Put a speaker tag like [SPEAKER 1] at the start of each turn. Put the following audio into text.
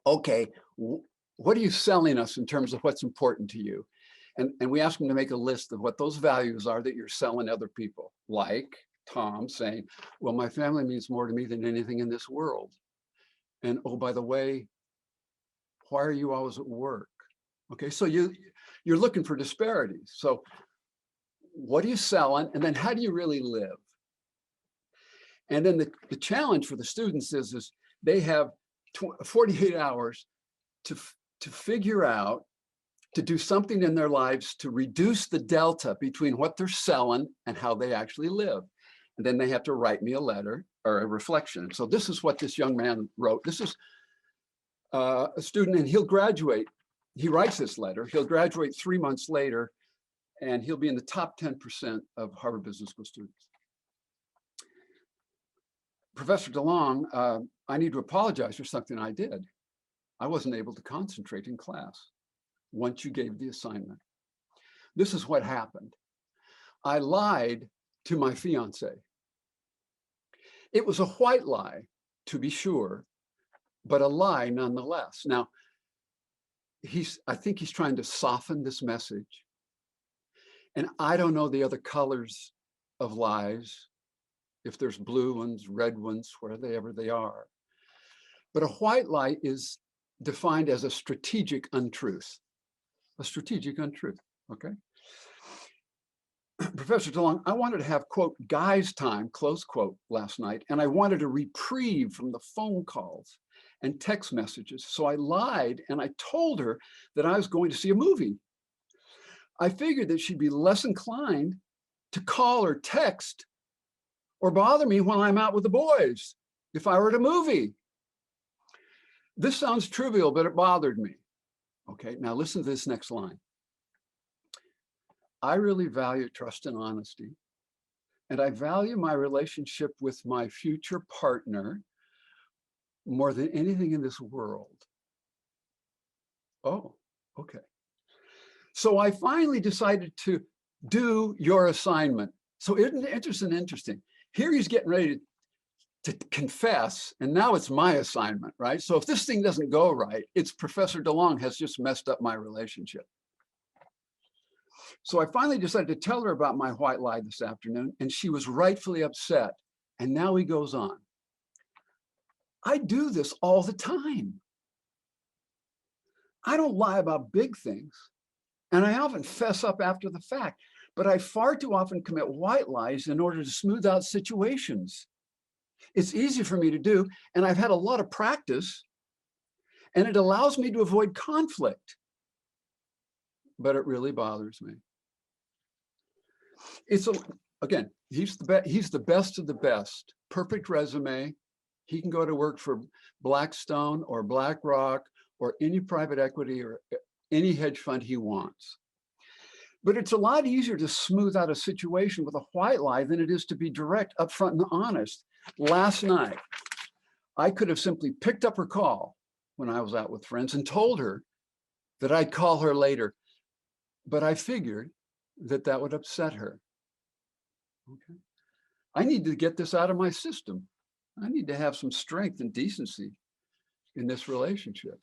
[SPEAKER 1] okay, what are you selling us in terms of what's important to you? And we ask them to make a list of what those values are that you're selling other people. Like Tom saying, well, my family means more to me than anything in this world. And oh, by the way, why are you always at work? Okay, so you're looking for disparities. So what are you selling? And then how do you really live? And then the challenge for the students is they have 48 hours to, to figure out, to do something in their lives to reduce the delta between what they're selling and how they actually live. And then they have to write me a letter or a reflection. So this is what this young man wrote. This is a student, and he'll graduate. He writes this letter. He'll graduate 3 months later, and he'll be in the top 10% of Harvard Business School students. Professor DeLong, I need to apologize for something I did. I wasn't able to concentrate in class once you gave the assignment. This is what happened. I lied to my fiance. It was a white lie, to be sure, but a lie nonetheless. Now, I think he's trying to soften this message. And I don't know the other colors of lies, if there's blue ones, red ones, wherever they are. But a white lie is defined as a strategic untruth. A strategic untruth, okay? Professor DeLong, I wanted to have, quote, guys time, close quote, last night, and I wanted a reprieve from the phone calls and text messages. So I lied and I told her that I was going to see a movie. I figured that she'd be less inclined to call or text or bother me when I'm out with the boys if I were at a movie. This sounds trivial, but it bothered me. Okay, now listen to this next line. I really value trust and honesty, and I value my relationship with my future partner more than anything in this world. Oh, okay. So I finally decided to do your assignment. So isn't it interesting? Here he's getting ready to confess, and now it's my assignment, right? So if this thing doesn't go right, it's Professor DeLong has just messed up my relationship. So I finally decided to tell her about my white lie this afternoon, and she was rightfully upset. And now he goes on. I do this all the time. I don't lie about big things, and I often fess up after the fact, but I far too often commit white lies in order to smooth out situations. It's easy for me to do, and I've had a lot of practice, and it allows me to avoid conflict, but it really bothers me. Again, he's the best of the best, perfect resume. He can go to work for Blackstone or BlackRock or any private equity or any hedge fund he wants. But it's a lot easier to smooth out a situation with a white lie than it is to be direct, upfront, and honest. Last night, I could have simply picked up her call when I was out with friends and told her that I'd call her later, but I figured that would upset her. Okay. I need to get this out of my system. I need to have some strength and decency in this relationship.